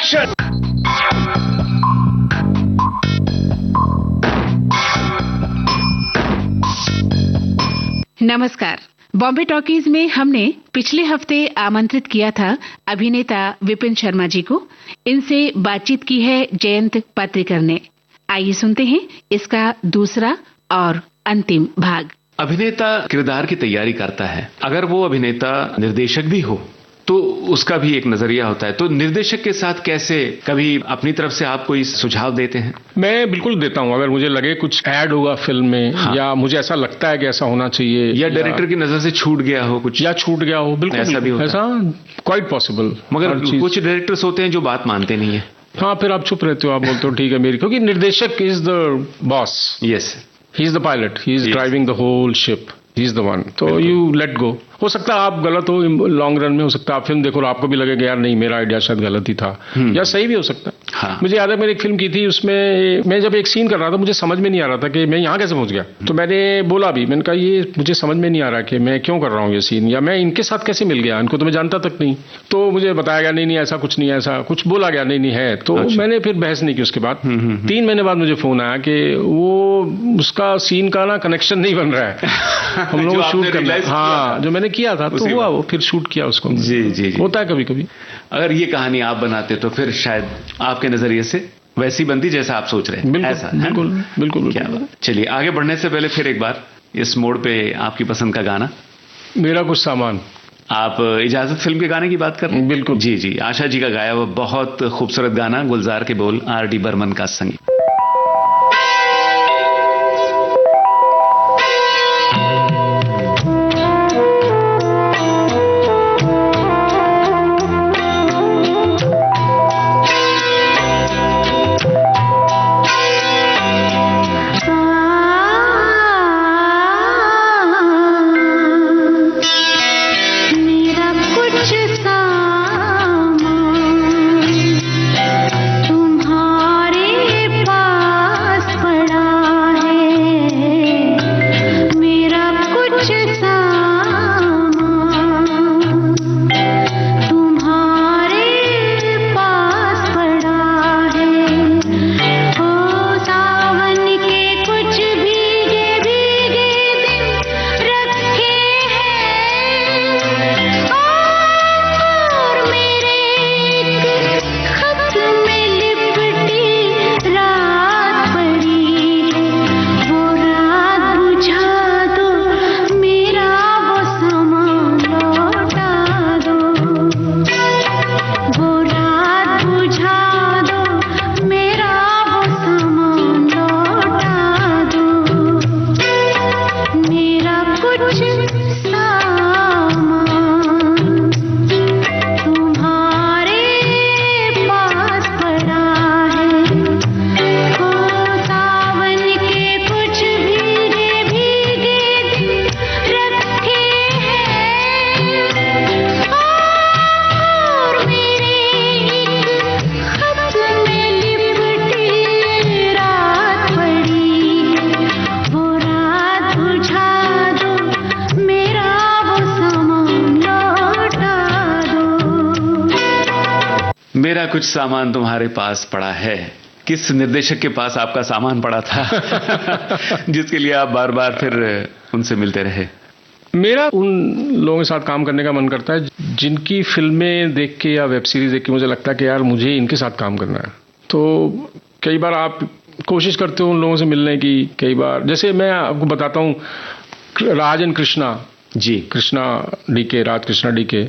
Action. नमस्कार। Bombay talkies में हमने पिछले हफ्ते आमंत्रित किया था अभिनेता विपिन शर्मा जी को। इनसे बातचीत की है जयंत पात्रिकर ने। आइए सुनते हैं इसका दूसरा और अंतिम भाग। अभिनेता किरदार की तैयारी करता है। अगर वो अभिनेता निर्देशक भी हो तो उसका भी एक नजरिया होता है। तो निर्देशक के साथ कैसे कभी अपनी तरफ से आप कोई सुझाव देते हैं? मैं बिल्कुल देता हूं। अगर मुझे लगे कुछ ऐड होगा फिल्म में, हाँ। या मुझे ऐसा लगता है कि ऐसा होना चाहिए, या डायरेक्टर की नजर से छूट गया हो कुछ, या छूट गया हो, बिल्कुल ऐसा भी होता है। ऐसा क्वाइट पॉसिबल। मगर कुछ डायरेक्टर्स होते हैं जो बात मानते नहीं है। हाँ, फिर आप चुप रहते हो, आप बोलते हो ठीक है मेरी, क्योंकि निर्देशक is the boss. Yes, he is the pilot, he is driving the whole ship, he is the one. तो यू लेट गो। हो सकता है आप गलत हो लॉन्ग रन में, हो सकता है आप फिल्म देखो और आपको भी लगेगा यार नहीं मेरा आइडिया शायद गलत ही था, या सही भी हो सकता है। हाँ। मुझे याद है मैंने एक फिल्म की थी, उसमें मैं जब एक सीन कर रहा था मुझे समझ में नहीं आ रहा था कि मैं यहाँ कैसे पहुंच गया। तो मैंने बोला भी, मैंने कहा ये मुझे समझ में नहीं आ रहा कि मैं क्यों कर रहा हूँ ये सीन, या मैं इनके साथ कैसे मिल गया, इनको तो मैं जानता तक नहीं। तो मुझे बताया गया नहीं ऐसा कुछ नहीं है, ऐसा कुछ बोला गया नहीं है। तो मैंने फिर बहस नहीं की उसके बाद। 3 महीने बाद मुझे फोन आया कि वो उसका सीन का ना कनेक्शन नहीं बन रहा है, हम लोग शूट करना। हाँ, जो मैंने किया था तो हुआ, वो फिर शूट किया उसको। जी। होता है कभी कभी। अगर ये कहानी आप बनाते तो फिर शायद आपके नजरिए से वैसी बनती जैसा आप सोच रहे हैं। ऐसा बिल्कुल। क्या बात। चलिए आगे बढ़ने से पहले फिर एक बार इस मोड़ पे आपकी पसंद का गाना, मेरा कुछ सामान। आप इजाजत फिल्म के गाने की बात कर रहे हैं? बिल्कुल। जी, आशा जी का गाया हुआ बहुत खूबसूरत गाना, गुलजार के बोल, R.D. बर्मन का संगीत। मेरा कुछ सामान तुम्हारे पास पड़ा है। किस निर्देशक के पास आपका सामान पड़ा था जिसके लिए आप बार बार फिर उनसे मिलते रहे? मेरा उन लोगों के साथ काम करने का मन करता है जिनकी फिल्में देख के या वेब सीरीज देख के मुझे लगता है कि यार मुझे इनके साथ काम करना है। तो कई बार आप कोशिश करते हो उन लोगों से मिलने की। कई बार जैसे मैं आपको बताता हूँ, Raj and Krishna ji, Krishna DK, Raj Krishna DK,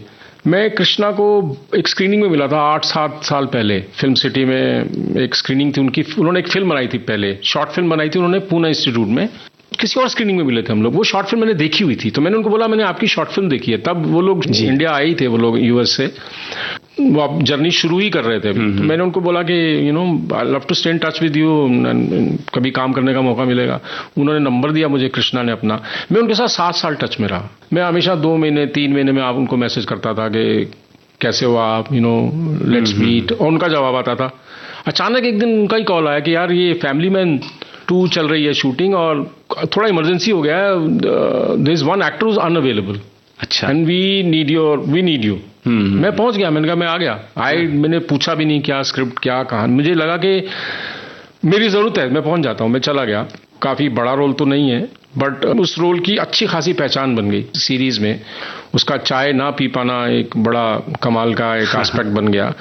मैं कृष्णा को एक स्क्रीनिंग में मिला था 8-7 साल पहले। फिल्म सिटी में एक स्क्रीनिंग थी उनकी। उन्होंने एक फिल्म बनाई थी, पहले शॉर्ट फिल्म बनाई थी उन्होंने पूना इंस्टीट्यूट में। किसी और स्क्रीनिंग में मिले थे हम लोग। वो शॉर्ट फिल्म मैंने देखी हुई थी, तो मैंने उनको बोला मैंने आपकी शॉर्ट फिल्म देखी है। तब वो लोग इंडिया आए ही थे, वो लोग यूएस से, वो अब जर्नी शुरू ही कर रहे थे। तो मैंने उनको बोला कि you know I love to stay in touch with you, कभी काम करने का मौका मिलेगा। उन्होंने नंबर दिया मुझे, कृष्णा ने अपना। मैं उनके साथ 7 साल टच में रहा। मैं हमेशा 2 महीने 3 महीने में आप उनको मैसेज करता था कि कैसे हो आप, यू नो लेट्स मीट, और उनका जवाब आता था। अचानक एक दिन उनका ही कॉल आया कि यार ये फैमिली मैन 2 चल रही है शूटिंग और थोड़ा इमरजेंसी हो गया है, there is one actor is unavailable, अच्छा, एंड वी नीड यू। मैं पहुंच गया, मैंने कहा मैं आ गया। मैंने पूछा भी नहीं क्या स्क्रिप्ट क्या कहानी, मुझे लगा कि मेरी जरूरत है, मैं पहुंच जाता हूं, मैं चला गया। काफी बड़ा रोल तो नहीं है, बट उस रोल की अच्छी खासी पहचान बन गई सीरीज में। उसका चाय ना पी पाना एक बड़ा कमाल का एक एस्पेक्ट बन गया।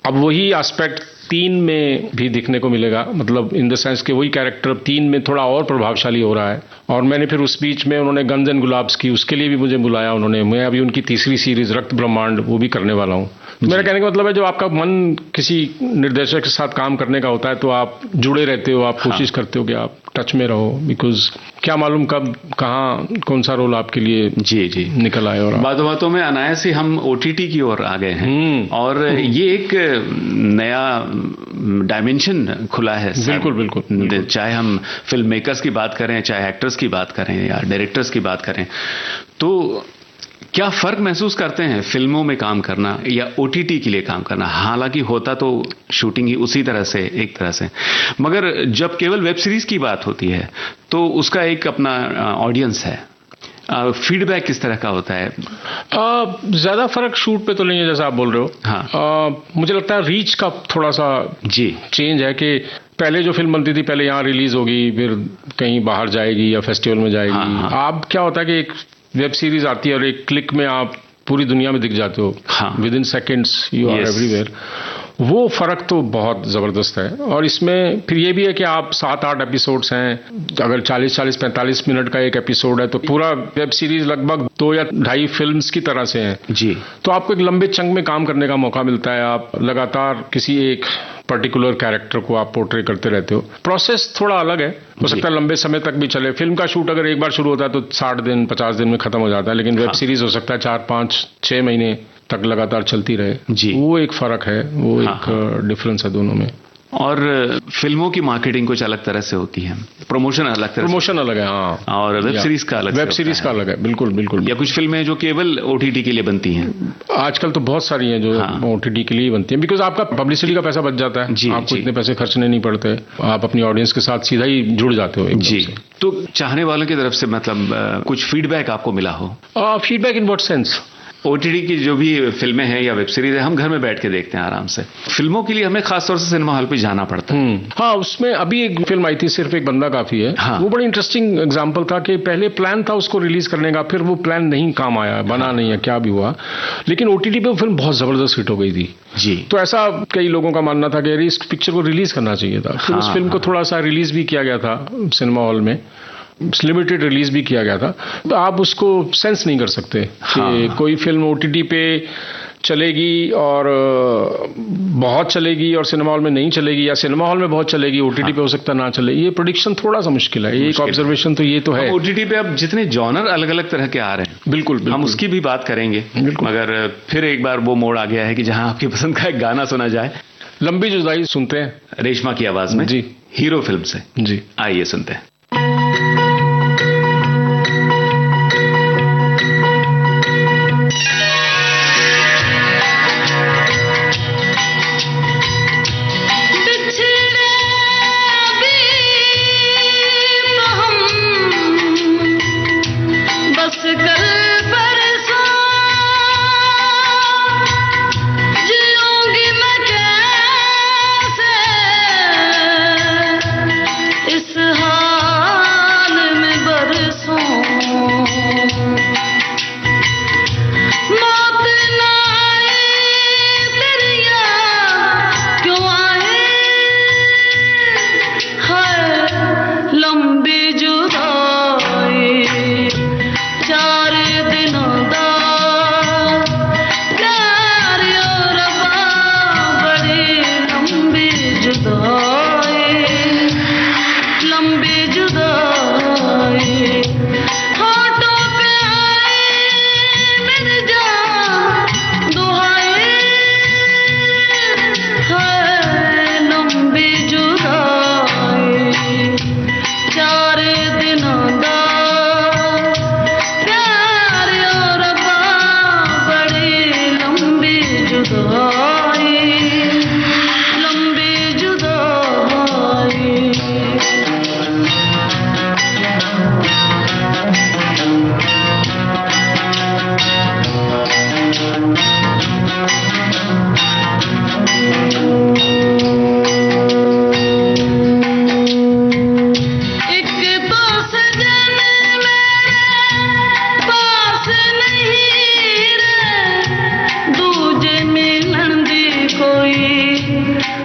अब वही एस्पेक्ट 3 में भी दिखने को मिलेगा, मतलब इन द सेंस कि वही कैरेक्टर 3 में थोड़ा और प्रभावशाली हो रहा है। और मैंने फिर उस बीच में उन्होंने गन्स एंड गुलाब्स की, उसके लिए भी मुझे बुलाया उन्होंने। मैं अभी उनकी तीसरी सीरीज रक्त ब्रह्मांड वो भी करने वाला हूँ। मेरा कहने का मतलब है, जो आपका मन किसी निर्देशक के साथ काम करने का होता है तो आप जुड़े रहते हो, आप कोशिश करते हो कि आप टच में रहो, बिकॉज क्या मालूम कब कहाँ कौन सा रोल आपके लिए जी निकल आए। और बातों में अनायास ही हम ओटीटी की ओर आ गए हैं और ये एक नया डायमेंशन खुला है। बिल्कुल। चाहे हम फिल्म मेकर्स की बात करें, चाहे एक्टर्स की बात करें या डायरेक्टर्स की बात करें, तो क्या फर्क महसूस करते हैं फिल्मों में काम करना या ओटीटी के लिए काम करना? हालांकि होता तो शूटिंग ही उसी तरह से, एक तरह से, मगर जब केवल वेब सीरीज की बात होती है तो उसका एक अपना ऑडियंस है। फीडबैक किस तरह का होता है? ज्यादा फर्क शूट पे तो नहीं है जैसा आप बोल रहे हो। हाँ। मुझे लगता है रीच का थोड़ा सा चेंज है कि पहले जो फिल्म बनती थी, पहले यहाँ रिलीज होगी, फिर कहीं बाहर जाएगी या फेस्टिवल में जाएगी। हाँ। अब क्या होता है कि एक वेब सीरीज आती है और एक क्लिक में आप पूरी दुनिया में दिख जाते हो। Within seconds you are everywhere. वो फर्क तो बहुत जबरदस्त है। और इसमें फिर ये भी है कि आप 7-8 एपिसोड्स हैं, अगर 40-45 मिनट का एक एपिसोड है तो पूरा वेब सीरीज लगभग 2 या 2.5 फिल्म्स की तरह से है जी। तो आपको एक लंबे चंक में काम करने का मौका मिलता है। आप लगातार किसी एक पर्टिकुलर कैरेक्टर को आप पोर्ट्रे करते रहते हो। प्रोसेस थोड़ा अलग है, हो सकता है लंबे समय तक भी चले। फिल्म का शूट अगर एक बार शुरू होता है तो 60 दिन 50 दिन में खत्म हो जाता है, लेकिन वेब सीरीज हो सकता है 4-5-6 महीने तक लगातार चलती रहे जी। वो एक फर्क है, वो एक डिफरेंस है दोनों में। और फिल्मों की मार्केटिंग कुछ अलग तरह से होती है, प्रमोशन अलग है। हाँ। और वेब सीरीज का अलग है। बिल्कुल। या कुछ फिल्में जो केवल ओटीटी के लिए बनती हैं, आजकल तो बहुत सारी हैं जो ओटीटी के लिए बनती हैं, बिकॉज आपका पब्लिसिटी का पैसा बच जाता है जी, आपको इतने पैसे खर्चने नहीं पड़ते, आप अपनी ऑडियंस के साथ सीधा ही जुड़ जाते हो जी। तो चाहने वालों की तरफ से मतलब कुछ फीडबैक आपको मिला हो? Feedback in what sense? OTT की जो भी फिल्में हैं या वेब सीरीज है, हम घर में बैठ के देखते हैं आराम से। फिल्मों के लिए हमें खासतौर से सिनेमा हॉल पे जाना पड़ता है। हाँ, उसमें अभी एक फिल्म आई थी, सिर्फ एक बंदा काफी है। हाँ। वो बड़ी इंटरेस्टिंग एग्जांपल था कि पहले प्लान था उसको रिलीज करने का, फिर वो प्लान नहीं काम आया, बना नहीं है, क्या भी हुआ, लेकिन ओटीटी पे वो फिल्म बहुत जबरदस्त हिट हो गई थी जी। तो ऐसा कई लोगों का मानना था कि अरे इस पिक्चर को रिलीज करना चाहिए था। फिर उस फिल्म को थोड़ा सा रिलीज भी किया गया था सिनेमा हॉल में, लिमिटेड रिलीज भी किया गया था। तो आप उसको सेंस नहीं कर सकते कि कोई फिल्म ओटीटी पे चलेगी और बहुत चलेगी और सिनेमा हॉल में नहीं चलेगी, या सिनेमा हॉल में बहुत चलेगी ओटीटी पे हो सकता ना चले। ये प्रेडिक्शन थोड़ा सा मुश्किल है, ये एक ऑब्जर्वेशन तो ये तो है। ओटीटी पे अब जितने जॉनर अलग अलग तरह के आ रहे हैं, बिल्कुल हम उसकी भी बात करेंगे, मगर फिर एक बार वो मोड़ आ गया है कि जहां आपकी पसंद का एक गाना सुना जाए। लंबी जुदाई सुनते हैं रेशमा की आवाज में जी, हीरो फिल्म से जी। आइए सुनते हैं। इस हाल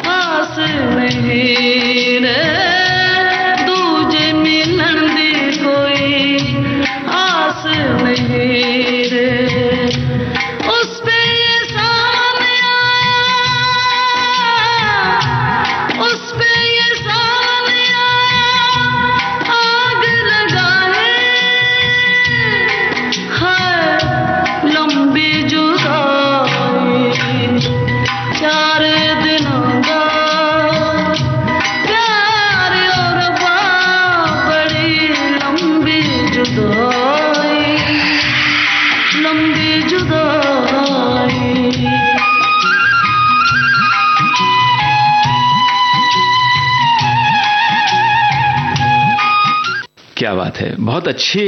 आस नहीं रे दूजे मिलन दी कोई आस नहीं रे उस पे ये सामने आया उस पे ये सामने आया आग लगाए है लंबी जुदाई 4 दिनों का प्यार और बड़ी लंबी जुदाई लंबी जुदाई क्या बात है, बहुत अच्छे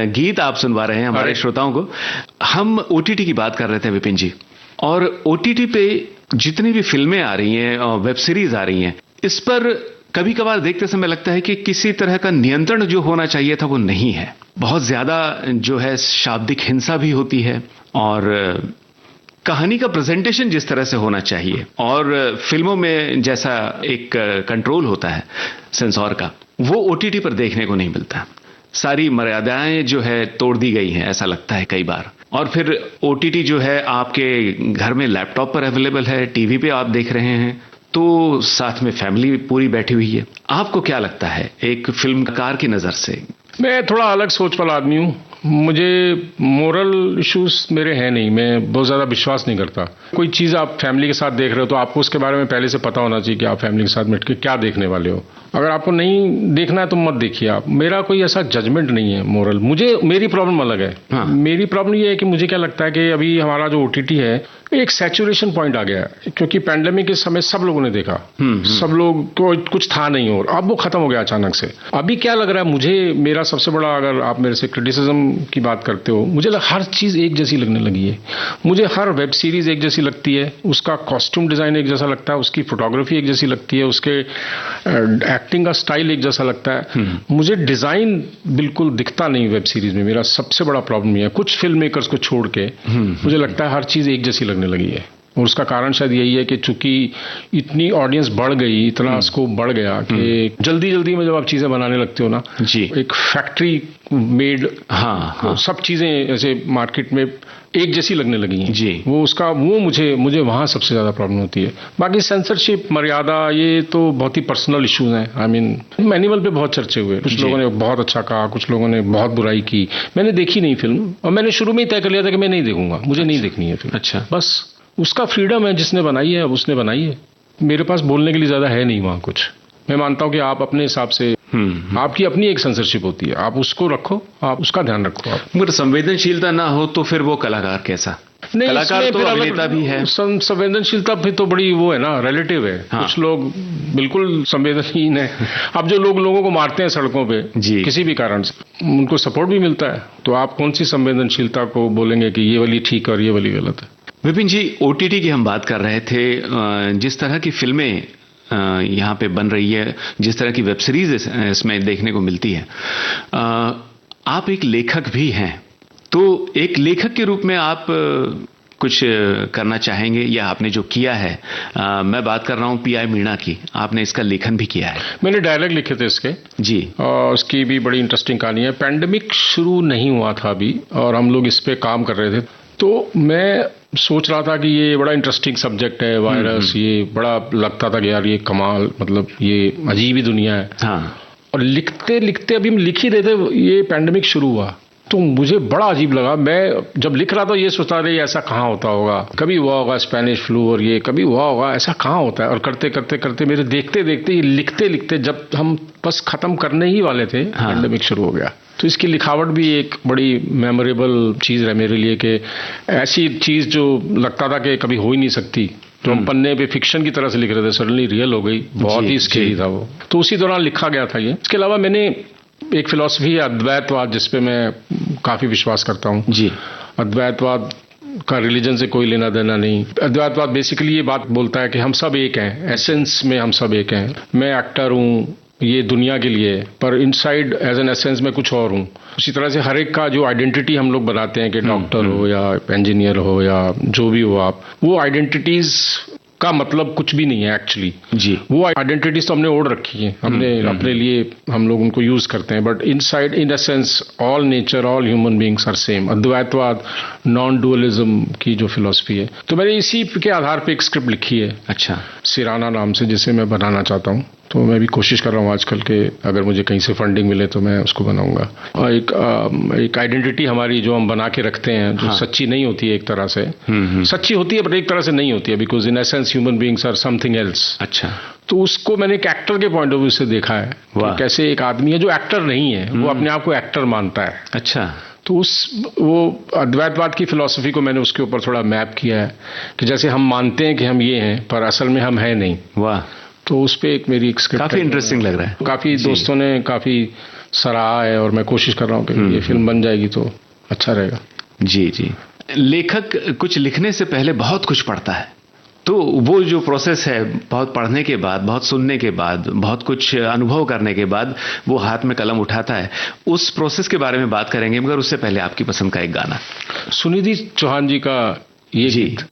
गीत आप सुनवा रहे हैं हमारे श्रोताओं को। हम ओटीटी की बात कर रहे थे विपिन जी, और ओटीटी पे जितनी भी फिल्में आ रही हैं और वेब सीरीज आ रही हैं, इस पर कभी कभार देखते समय लगता है कि किसी तरह का नियंत्रण जो होना चाहिए था वो नहीं है। बहुत ज्यादा जो है शाब्दिक हिंसा भी होती है, और कहानी का प्रेजेंटेशन जिस तरह से होना चाहिए और फिल्मों में जैसा एक कंट्रोल होता है सेंसॉर का, वो ओटीटी पर देखने को नहीं मिलता। सारी मर्यादाएं जो है तोड़ दी गई हैं, ऐसा लगता है कई बार। और फिर ओटीटी जो है आपके घर में लैपटॉप पर अवेलेबल है, टीवी पे आप देख रहे हैं, तो साथ में फैमिली पूरी बैठी हुई है। आपको क्या लगता है एक फिल्मकार की नजर से? मैं थोड़ा अलग सोच वाला आदमी हूँ। मुझे मोरल इश्यूज मेरे हैं नहीं, मैं बहुत ज़्यादा विश्वास नहीं करता। कोई चीज़ आप फैमिली के साथ देख रहे हो तो आपको उसके बारे में पहले से पता होना चाहिए कि आप फैमिली के साथ बैठ के क्या देखने वाले हो। अगर आपको नहीं देखना है तो मत देखिए आप। मेरा कोई ऐसा जजमेंट नहीं है मोरल। मेरी प्रॉब्लम अलग है। हाँ। मेरी प्रॉब्लम ये है कि मुझे क्या लगता है कि अभी हमारा जो ओटीटी है एक सैचुरेशन पॉइंट आ गया है, क्योंकि पैंडेमिक के समय सब लोगों ने देखा, सब लोग को कुछ था नहीं और अब वो खत्म हो गया अचानक से। अभी क्या लग रहा है मुझे, मेरा सबसे बड़ा, अगर आप मेरे से क्रिटिसिज्म की बात करते हो, मुझे हर चीज एक जैसी लगने लगी है। मुझे हर वेब सीरीज एक जैसी लगती है, उसका कॉस्ट्यूम डिजाइन एक जैसा लगता है, उसकी फोटोग्राफी एक जैसी लगती है, उसके एक्टिंग का स्टाइल एक जैसा लगता है। मुझे डिजाइन बिल्कुल दिखता नहीं वेब सीरीज में। मेरा सबसे बड़ा प्रॉब्लम ये है। कुछ फिल्म मेकर्स को छोड़ के मुझे लगता है हर चीज एक जैसी लगने लगी है, और उसका कारण शायद यही है कि चूंकि इतनी ऑडियंस बढ़ गई, इतना स्कोप बढ़ गया कि जल्दी जल्दी में जब आप चीजें बनाने लगते हो ना जी, एक फैक्ट्री मेड, हाँ, सब चीजें ऐसे मार्केट में एक जैसी लगने लगी हैं जी। वो मुझे वहां सबसे ज्यादा प्रॉब्लम होती है। बाकी सेंसरशिप, मर्यादा, ये तो बहुत ही पर्सनल इश्यूज हैं। आई मीन मैनुअल पे बहुत चर्चे हुए, कुछ लोगों ने बहुत अच्छा कहा, कुछ लोगों ने बहुत बुराई की। मैंने देखी नहीं फिल्म, और मैंने शुरू में ही तय कर लिया था कि मैं नहीं देखूंगा, मुझे नहीं देखनी है फिल्म। अच्छा, बस उसका फ्रीडम है, जिसने बनाई है अब उसने बनाई है। मेरे पास बोलने के लिए ज्यादा है नहीं वहां कुछ। मैं मानता हूं कि आप अपने हिसाब से, आपकी अपनी एक सेंसरशिप होती है, आप उसको रखो, आप उसका ध्यान रखो। आप मगर संवेदनशीलता ना हो तो फिर वो कलाकार कैसा? नहीं, कलाकार तो अभिनेता भी है। संवेदनशीलता भी तो बड़ी वो है ना, रिलेटिव है। हाँ। कुछ लोग बिल्कुल संवेदनहीन है। अब जो लोगों को मारते हैं सड़कों पे किसी भी कारण से, उनको सपोर्ट भी मिलता है, तो आप कौन सी संवेदनशीलता को बोलेंगे कि ये वाली ठीक और ये वाली गलत है? विपिन जी, ओटीटी की हम बात कर रहे थे। जिस तरह की फिल्में यहाँ पे बन रही है, जिस तरह की वेब सीरीज इसमें देखने को मिलती है, आप एक लेखक भी हैं, तो एक लेखक के रूप में आप कुछ करना चाहेंगे, या आपने जो किया है? मैं बात कर रहा हूँ पीआई मीणा की। आपने इसका लेखन भी किया है। मैंने डायलॉग लिखे थे इसके जी, और उसकी भी बड़ी इंटरेस्टिंग कहानी है। पैंडेमिक शुरू नहीं हुआ था अभी, और हम लोग इस पे काम कर रहे थे, तो मैं सोच रहा था कि ये बड़ा इंटरेस्टिंग सब्जेक्ट है, वायरस, ये बड़ा लगता था कि यार ये कमाल, मतलब ये अजीब ही दुनिया है। हाँ। और लिखते लिखते अभी हम लिख ही रहे थे, ये पैंडेमिक शुरू हुआ, तो मुझे बड़ा अजीब लगा। मैं जब लिख रहा था ये सोचता था ऐसा कहाँ होता होगा, कभी हुआ होगा स्पेनिश फ्लू और ये कभी हुआ होगा, ऐसा कहाँ होता है। और करते करते करते मेरे देखते देखते, ये लिखते लिखते जब हम बस खत्म करने ही वाले थे, पैंडेमिक शुरू हो गया। तो इसकी लिखावट भी एक बड़ी मेमोरेबल चीज़ है मेरे लिए, कि ऐसी चीज़ जो लगता था कि कभी हो ही नहीं सकती, तो हम पन्ने पे फिक्शन की तरह से लिख रहे थे, सडनली रियल हो गई। बहुत ही स्केरी था वो, तो उसी दौरान लिखा गया था ये। इसके अलावा मैंने एक फिलॉसफी है अद्वैतवाद, जिसपे मैं काफ़ी विश्वास करता हूँ जी। अद्वैतवाद का रिलीजन से कोई लेना देना नहीं। अद्वैतवाद बेसिकली ये बात बोलता है कि हम सब एक हैं, एसेंस में हम सब एक हैं। मैं एक्टर हूँ ये दुनिया के लिए, पर इनसाइड एज एन एसेंस में कुछ और हूँ। उसी तरह से हर एक का जो आइडेंटिटी हम लोग बनाते हैं कि डॉक्टर हो या इंजीनियर हो या जो भी हो आप, वो आइडेंटिटीज का मतलब कुछ भी नहीं है एक्चुअली। जी। वो आइडेंटिटीज तो हमने ओढ़ रखी है, हमने अपने लिए हम लोग उनको यूज करते हैं, but inside in essence all nature, all human beings are same. अद्वैतवाद, नॉन डुअलिज्म की जो फिलॉसफी है, तो मैंने इसी के आधार पे एक स्क्रिप्ट लिखी है। अच्छा। सिराना नाम से, जिसे मैं बनाना चाहता हूँ। तो मैं भी कोशिश कर रहा हूँ आजकल के, अगर मुझे कहीं से फंडिंग मिले तो मैं उसको बनाऊंगा। और एक आइडेंटिटी हमारी जो हम बना के रखते हैं, जो सच्ची नहीं होती है एक तरह से, सच्ची होती है बट एक तरह से नहीं होती है, because in essence human beings are something else. अच्छा। तो उसको मैंने एक एक्टर के पॉइंट ऑफ व्यू से देखा है कि कैसे एक आदमी है जो एक्टर नहीं है, वो अपने आप को एक्टर मानता है। अच्छा। तो वो अद्वैतवाद की फिलॉसफी को मैंने उसके ऊपर थोड़ा मैप किया है कि जैसे हम मानते हैं कि हम ये हैं, पर असल में हम हैं नहीं। वाह। तो उस पे एक मेरी एक स्क्रिप्ट काफी इंटरेस्टिंग लग रहा है। काफी दोस्तों ने काफी सराहा है, और मैं कोशिश कर रहा हूँ कि ये फिल्म बन जाएगी तो अच्छा रहेगा। जी जी। लेखक कुछ लिखने से पहले बहुत कुछ पढ़ता है, तो वो जो प्रोसेस है, बहुत पढ़ने के बाद, बहुत सुनने के बाद, बहुत कुछ अनुभव करने के बाद वो हाथ में कलम उठाता है, उस प्रोसेस के बारे में बात करेंगे, मगर उससे पहले आपकी पसंद का एक गाना, सुनिधि चौहान जी का ये गीत।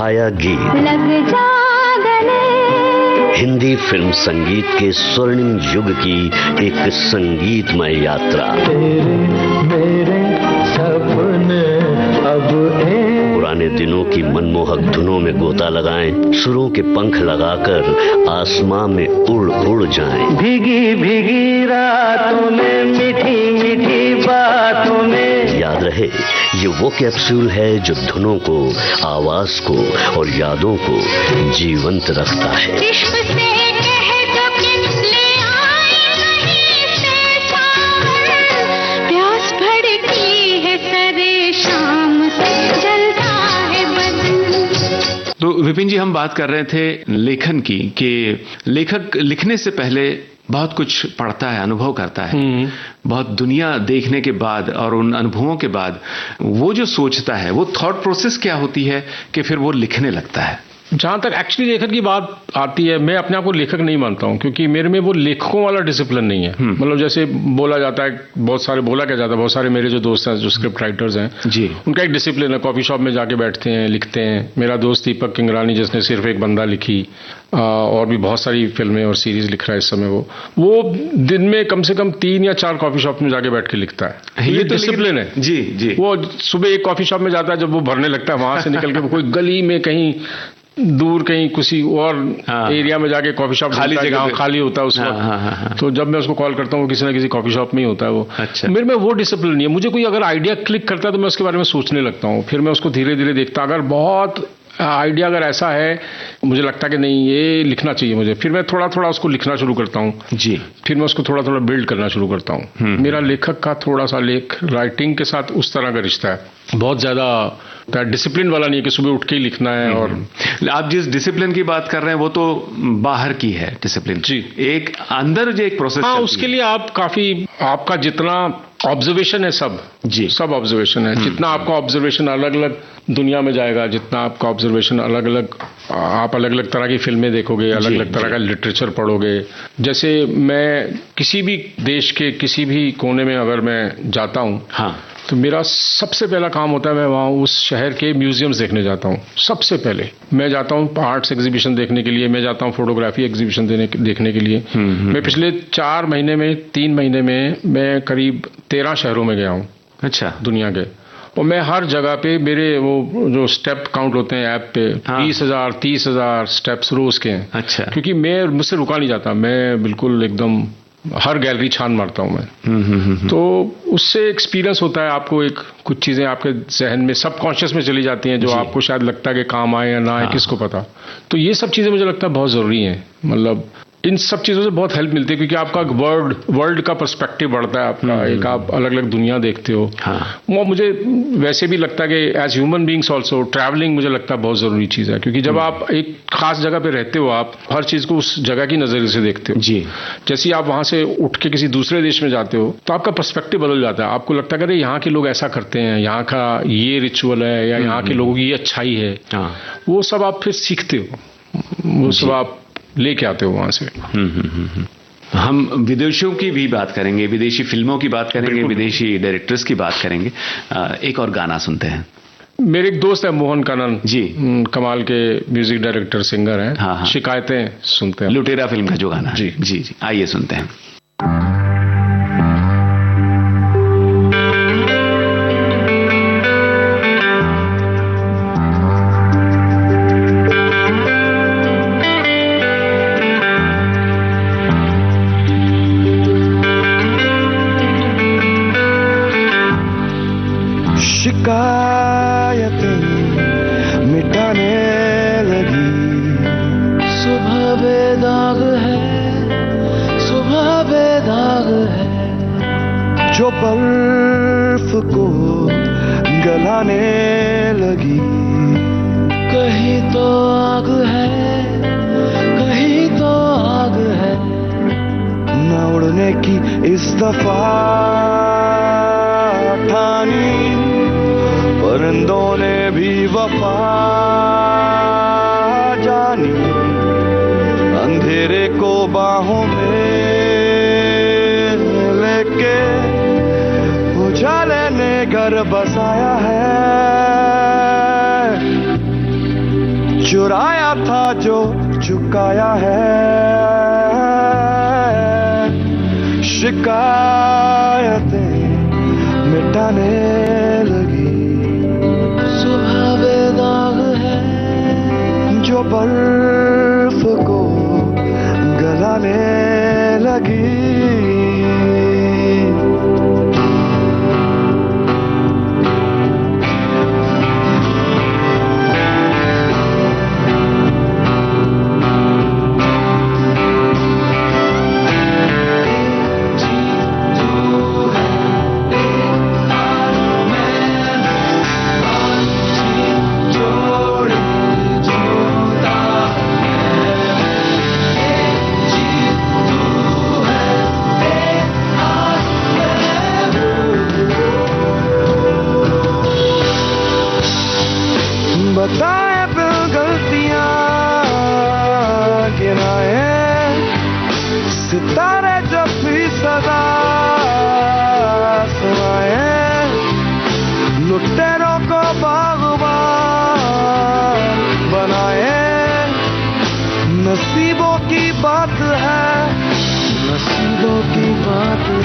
छाया गीत लग जा गले। हिंदी फिल्म संगीत के स्वर्णिम युग की एक संगीतमय यात्रा। तेरे मेरे सपने अब पुराने दिनों की मनमोहक धुनों में गोता लगाएं, सुरों के पंख लगाकर आसमां में उड़ उड़ जाएं। भीगी भीगी रातों में मीठी मीठी बातों में। याद रहे, ये वो कैप्सूल है जो धुनों को, आवाज को और यादों को जीवंत रखता है। इश्क से कह दो कि ले आए नहीं से सावन, प्यास भड़की है सरे शाम से, जलता है बदन। तो विपिन जी, हम बात कर रहे थे लेखन की, कि लेखक लिखने से पहले बहुत कुछ पढ़ता है, अनुभव करता है, बहुत दुनिया देखने के बाद और उन अनुभवों के बाद वो जो सोचता है, वो थॉट प्रोसेस क्या होती है कि फिर वो लिखने लगता है। जहां तक एक्चुअली लेखक की बात आती है, मैं अपने आप को लेखक नहीं मानता हूं, क्योंकि मेरे में वो लेखकों वाला डिसिप्लिन नहीं है। मतलब जैसे बोला जाता है, बहुत सारे बोला क्या जाता है, बहुत सारे मेरे जो दोस्त हैं जो स्क्रिप्ट राइटर्स हैं जी, उनका एक डिसिप्लिन है, कॉफी शॉप में जाके बैठते हैं, लिखते हैं। मेरा दोस्त दीपक किंगरानी जिसने सिर्फ एक बंदा लिखी, और भी बहुत सारी फिल्में और सीरीज लिख रहा है इस समय, वो दिन में कम से कम 3 या 4 कॉफी शॉप में जाके बैठ के लिखता है। ये तो डिसिप्लिन है जी जी। वो सुबह एक कॉफी शॉप में जाता है, जब वो भरने लगता है, वहां से निकल के कोई गली में कहीं दूर कहीं किसी और एरिया में जाके कॉफी शॉप, खाली जगह खाली होता है उस वक्त। तो जब मैं उसको कॉल करता हूँ, वो किसी ना किसी कॉफी शॉप में ही होता है वो। अच्छा। मेरे में वो डिसिप्लिन नहीं है। मुझे कोई अगर आइडिया क्लिक करता है तो मैं उसके बारे में सोचने लगता हूँ, फिर मैं उसको धीरे धीरे देखता। अगर बहुत आइडिया अगर ऐसा है, मुझे लगता है कि नहीं ये लिखना चाहिए मुझे, फिर मैं थोड़ा थोड़ा उसको लिखना शुरू करता हूँ जी। फिर मैं उसको थोड़ा थोड़ा बिल्ड करना शुरू करता हूँ। मेरा लेखक का थोड़ा सा राइटिंग के साथ उस तरह का रिश्ता है, बहुत ज्यादा डिसिप्लिन वाला नहीं है कि सुबह उठ के ही लिखना है। और आप जिस डिसिप्लिन की बात कर रहे हैं वो तो बाहर की है डिसिप्लिन जी, एक अंदर जो एक प्रोसेस। हाँ, उसके लिए आप काफी, आपका जितना ऑब्जर्वेशन है, सब ऑब्जर्वेशन है। जितना आपका ऑब्जर्वेशन अलग अलग दुनिया में जाएगा, जितना आपका ऑब्जर्वेशन अलग अलग, आप अलग अलग तरह की फिल्में देखोगे, अलग अलग तरह का लिटरेचर पढ़ोगे। जैसे मैं किसी भी देश के किसी भी कोने में अगर मैं जाता हूँ, हाँ, तो मेरा सबसे पहला काम होता है, मैं वहाँ उस शहर के म्यूजियम्स देखने जाता हूँ। सबसे पहले मैं जाता हूँ आर्ट्स एग्जीबिशन देखने के लिए, मैं जाता हूँ फोटोग्राफी एग्जीबिशन देखने के लिए। मैं पिछले 4 महीने में, 3 महीने में मैं करीब 13 शहरों में गया हूँ। अच्छा, दुनिया के। और मैं हर जगह पे, मेरे वो जो स्टेप काउंट होते हैं ऐप पे, 20,000 30,000 स्टेप्स रोज के हैं। अच्छा, क्योंकि मैं, मुझसे रुका नहीं जाता, मैं बिल्कुल एकदम हर गैलरी छान मारता हूं मैं। तो उससे एक्सपीरियंस होता है आपको, एक कुछ चीजें आपके जहन में सबकॉन्शियस में चली जाती हैं जो आपको शायद लगता है कि काम आए या ना आए, किसको पता। तो ये सब चीजें मुझे लगता है बहुत जरूरी हैं। मतलब इन सब चीजों से बहुत हेल्प मिलती है, क्योंकि आपका वर्ल्ड का पर्सपेक्टिव बढ़ता है आपका, एक आप अलग अलग दुनिया देखते हो। वो मुझे वैसे भी लगता है कि as human beings also travelling मुझे लगता है बहुत जरूरी चीज है, क्योंकि जब आप एक खास जगह पे रहते हो, आप हर चीज को उस जगह की नजरिए से देखते हो जी। जैसे ही आप वहां से उठ के किसी दूसरे देश में जाते हो तो आपका पर्सपेक्टिव बदल जाता है। आपको लगता है कि यहाँ के लोग ऐसा करते हैं, यहाँ का ये रिचुअल है, या यहाँ के लोगों की ये अच्छाई है। वो सब आप फिर सीखते हो, वो सब आप लेके आते हो वहां से। हम विदेशियों की भी बात करेंगे, विदेशी फिल्मों की बात करेंगे, विदेशी डायरेक्टर्स की बात करेंगे। एक और गाना सुनते हैं। मेरे एक दोस्त है मोहन कानन जी, कमाल के म्यूजिक डायरेक्टर सिंगर हैं। हाँ। शिकायतें सुनते हैं, लुटेरा फिल्म का जो गाना। जी जी जी, आइए सुनते हैं। शिकायतें मिटाने लगी, सुबह बेदाग है, सुबह बेदाग है, जो बर्फ को गलाने लगी। कहीं तो आग है, कहीं तो आग है, न उड़ने की इस दफा ठानी, परिंदों ने भी वफा जानी, अंधेरे को बाहों में लेके उजाले ने घर बसाया है। चुराया था जो चुकाया है, शिकायतें मिटाने लगी। सुबह बेदाग है जो बर्फ को गलाने लगी। बताए बिल गलतियां गिनाए, सितारे जब भी सदा सुनाए, लुटेरों को बागबान बनाए। नसीबों की बात है, नसीबों की बात है।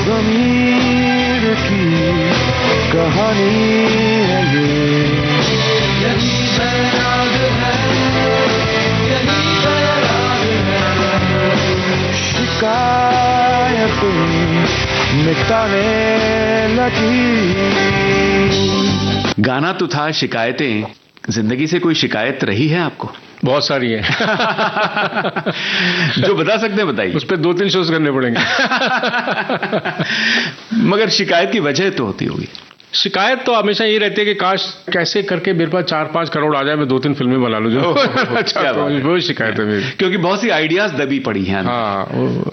ज़मीर की कहानी है ये, यही बैराग है, यही बैराग है। शिकायतें मिटाने लगी। गाना तो था शिकायतें, जिंदगी से कोई शिकायत रही है आपको? बहुत सारी है। जो बता सकते हैं बताइए। उस पर 2-3 शोज करने पड़ेंगे। मगर शिकायत की वजह तो होती होगी। शिकायत तो हमेशा यही रहती है कि काश कैसे करके मेरे पास 4-5 करोड़ आ जाए, मैं 2-3 फिल्में बना लूं जो। अच्छा, वो शिकायत है मेरी। क्योंकि बहुत सी आइडियाज दबी पड़ी हैं। हाँ,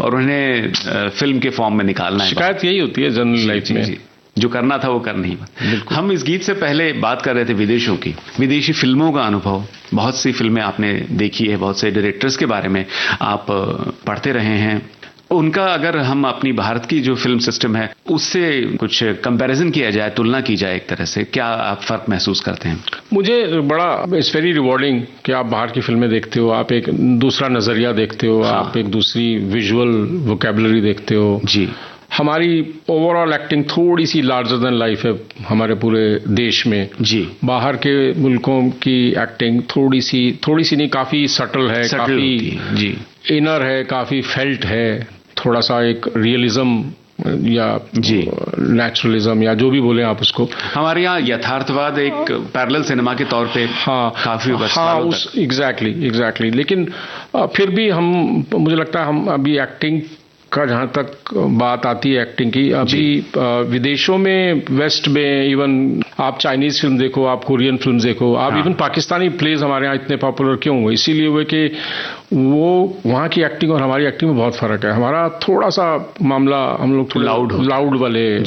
और उन्हें फिल्म के फॉर्म में निकालना है। शिकायत यही होती है जनरल लाइफ में। जो करना था वो कर नहीं पाया। हम इस गीत से पहले बात कर रहे थे विदेशों की, विदेशी फिल्मों का अनुभव। बहुत सी फिल्में आपने देखी है, बहुत से डायरेक्टर्स के बारे में आप पढ़ते रहे हैं। उनका अगर हम अपनी भारत की जो फिल्म सिस्टम है उससे कुछ कंपैरिजन किया जाए, तुलना की जाए एक तरह से, क्या आप फर्क महसूस करते हैं? मुझे बड़ा इट्स वेरी रिवॉर्डिंग कि आप बाहर की फिल्में देखते हो, आप एक दूसरा नजरिया देखते हो। हाँ। आप एक दूसरी विजुअल वोकैबुलरी देखते हो। जी। हमारी ओवरऑल एक्टिंग थोड़ी सी लार्जर देन लाइफ है हमारे पूरे देश में। जी। बाहर के मुल्कों की एक्टिंग थोड़ी सी नहीं, काफी सटल है, काफी जी इनर है, काफी फेल्ट है, थोड़ा सा एक रियलिज्म या जी नेचुरलिज्म या जो भी बोले आप उसको। हमारे यहाँ यथार्थवाद एक पैरेलल सिनेमा के तौर पे हाँ काफी हाँ उस एग्जैक्टली लेकिन फिर भी मुझे लगता है हम अभी एक्टिंग का जहाँ तक बात आती है एक्टिंग की, अभी विदेशों में, वेस्ट में, इवन आप चाइनीज फिल्म देखो, आप कोरियन फिल्म देखो, आप इवन पाकिस्तानी प्लेज हमारे यहाँ इतने पॉपुलर क्यों हुए? इसीलिए हुए कि वो वहाँ की एक्टिंग और हमारी एक्टिंग में बहुत फर्क है। हमारा थोड़ा सा मामला, हम लोग थोड़े लाउड वाले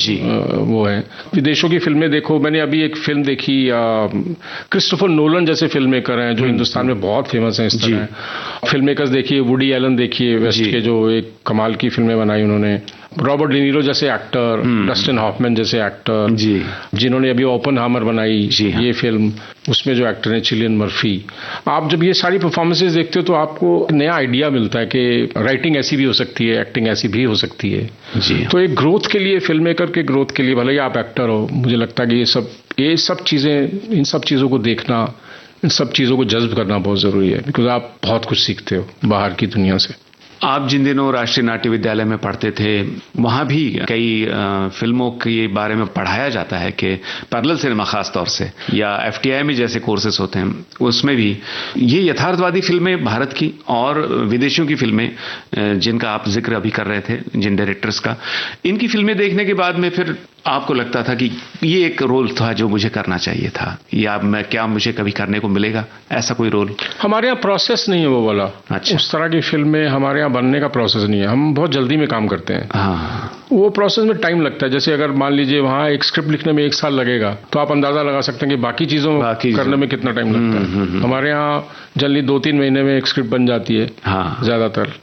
वो है। विदेशों की फिल्में देखो, मैंने अभी एक फिल्म देखी, क्रिस्टोफर नोलन जैसे फिल्म मेकर हैं जो हिंदुस्तान में बहुत फेमस हैं इस तरह। फिल्म मेकर्स देखिए, वुडी एलन देखिए, वेस्ट के जो एक कमाल की फिल्में बनाई उन्होंने। रॉबर्ट डिनीरो जैसे एक्टर, डस्टिन हॉफमैन जैसे एक्टर, जिन्होंने अभी ओपनहाइमर बनाई ये फिल्म, उसमें जो एक्टर है चिलियन मर्फी। आप जब ये सारी परफॉर्मेंसेज देखते हो तो आपको नया आइडिया मिलता है कि राइटिंग ऐसी भी हो सकती है, एक्टिंग ऐसी भी हो सकती है। जी। तो एक ग्रोथ के लिए, फिल्म मेकर के ग्रोथ के लिए, भले ही आप एक्टर हो, मुझे लगता है कि ये सब चीजें, इन सब चीजों को देखना, इन सब चीजों को जज्ब करना बहुत जरूरी है, बिकॉज आप बहुत कुछ सीखते हो बाहर की दुनिया से। आप जिन दिनों राष्ट्रीय नाट्य विद्यालय में पढ़ते थे, वहाँ भी कई फिल्मों के बारे में पढ़ाया जाता है कि पैरेलल सिनेमा खास तौर से, या एफटीआई में जैसे कोर्सेस होते हैं, उसमें भी ये यथार्थवादी फिल्में भारत की और विदेशियों की फिल्में जिनका आप जिक्र अभी कर रहे थे, जिन डायरेक्टर्स का, इनकी फिल्में देखने के बाद में फिर आपको लगता था कि ये एक रोल था जो मुझे करना चाहिए था, या क्या मुझे कभी करने को मिलेगा ऐसा कोई रोल? हमारे यहाँ प्रोसेस नहीं है वो वाला। अच्छा। उस तरह की फिल्में हमारे यहाँ बनने का प्रोसेस नहीं है, हम बहुत जल्दी में काम करते हैं। हाँ। वो प्रोसेस में टाइम लगता है। जैसे अगर मान लीजिए वहाँ एक स्क्रिप्ट लिखने में 1 साल लगेगा, तो आप अंदाजा लगा सकते हैं कि बाकी चीजों करने में कितना टाइम लगता है। हमारे यहाँ जल्दी 2-3 महीने में एक स्क्रिप्ट बन जाती है। हाँ। ज्यादातर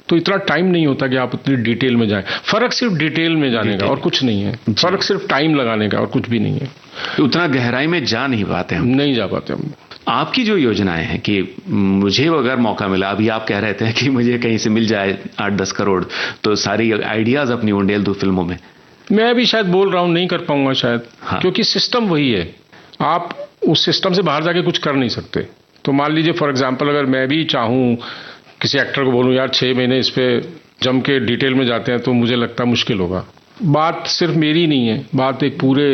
तो इतना टाइम नहीं होता कि आप उतनी डिटेल में जाएं। फर्क सिर्फ डिटेल में जाने का और कुछ नहीं है, फर्क सिर्फ टाइम लगाने का और कुछ भी नहीं है। उतना गहराई में जा नहीं पाते हम, नहीं जा पाते हम। आपकी जो योजनाएं हैं कि मुझे अगर मौका मिला, अभी आप कह रहे थे कि मुझे कहीं से मिल जाए 8-10 करोड़ तो सारी आइडियाज अपनी उंडेल दूं फिल्मों में, मैं अभी शायद बोल रहा हूं नहीं कर पाऊंगा शायद। हाँ। क्योंकि सिस्टम वही है, आप उस सिस्टम से बाहर जाके कुछ कर नहीं सकते। तो मान लीजिए फॉर एग्जांपल अगर मैं भी चाहूं किसी एक्टर को बोलूं यार 6 महीने इस पे जम के डिटेल में जाते हैं, तो मुझे लगता मुश्किल होगा। बात सिर्फ मेरी नहीं है, बात एक पूरे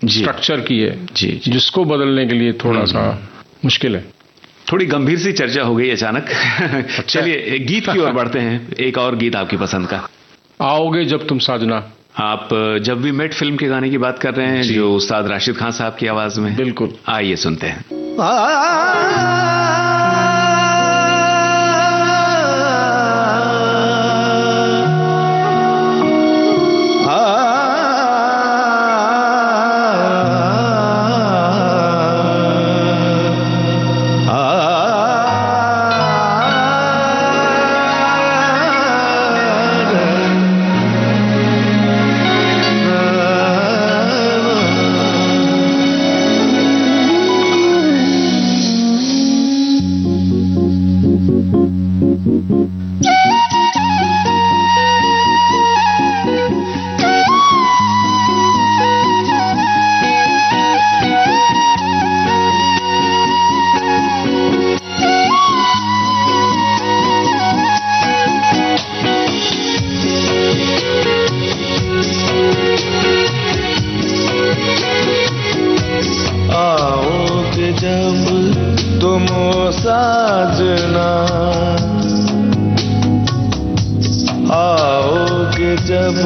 स्ट्रक्चर की है जी। जिसको बदलने के लिए थोड़ा सा मुश्किल है। थोड़ी गंभीर सी चर्चा हो गई अचानक। चलिए गीत की ओर बढ़ते हैं। एक और गीत आपकी पसंद का, आओगे जब तुम साजना। आप जब वी मेट फिल्म के गाने की बात कर रहे हैं, जो उस्ताद राशिद खान साहब की आवाज में। बिल्कुल, आइए सुनते हैं। आओगे जब तुम साजना, आओगे जब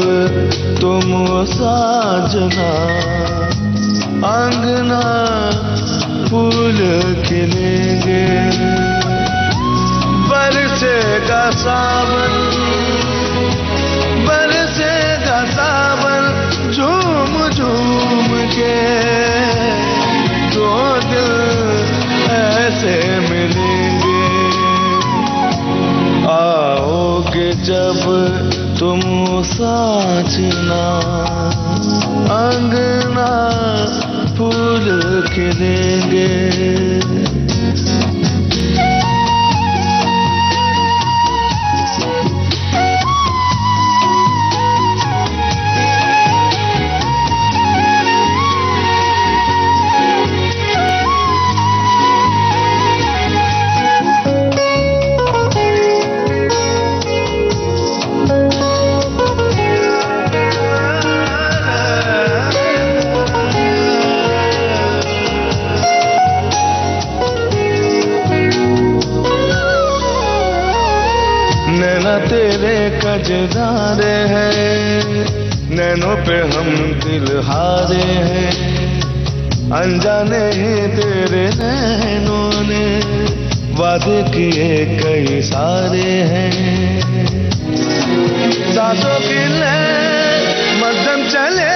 तुम साजना, अंगना फूल खिलेंगे, बरसेगा सावन, बरसेगा सावन, झूम झूम के दो दिल ऐसे मिलेंगे। आओगे जब तुम साजना, अंगना फूल खिलेंगे। नैना तेरे कजरारे हैं, नैनों पे हम दिल हारे हैं, अनजाने ही तेरे नैनों ने वादे किए कई सारे हैं। सांसों की ले मध्यम चले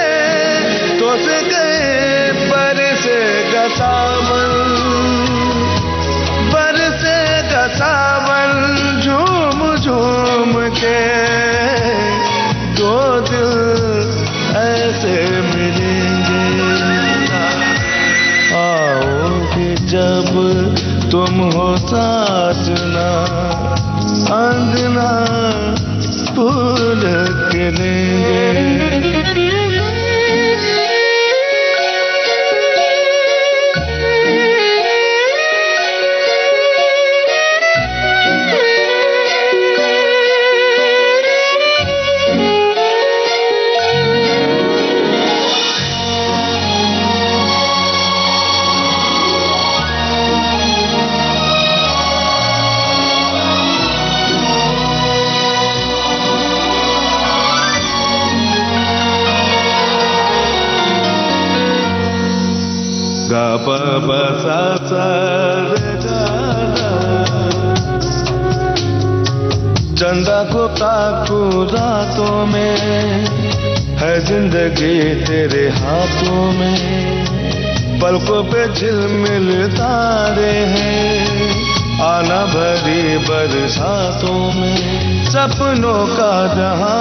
तो से गए बरसेगा सावन, बरसेगा सावन, झूम झूम के दो दिल ऐसे मिलेंगे। आओगे जब तुम हो साजना, अंगना फूल खिलेंगे। गा प ब सा सा रे गा गा, चंदा को ताकू रातों में, है जिंदगी तेरे हाथों में, पलकों पे झिलमिल तारे हैं, आना भरी बरसातों में सपनों का जहां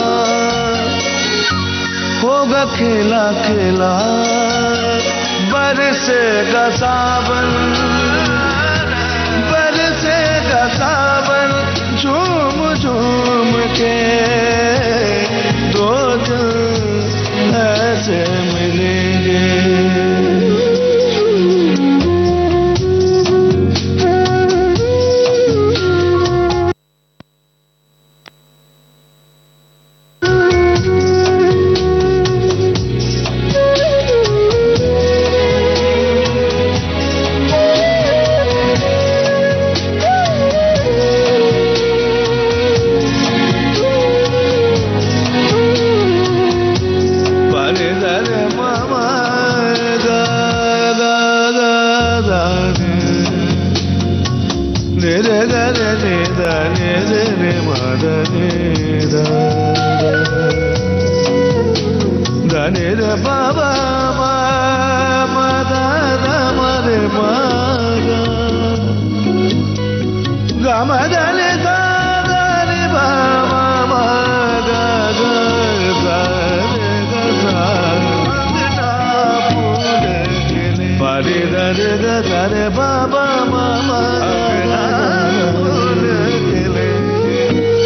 होगा खिला खिला बरसेगा सावन झूम झूम के दो दिल ऐसे मिलेंगे।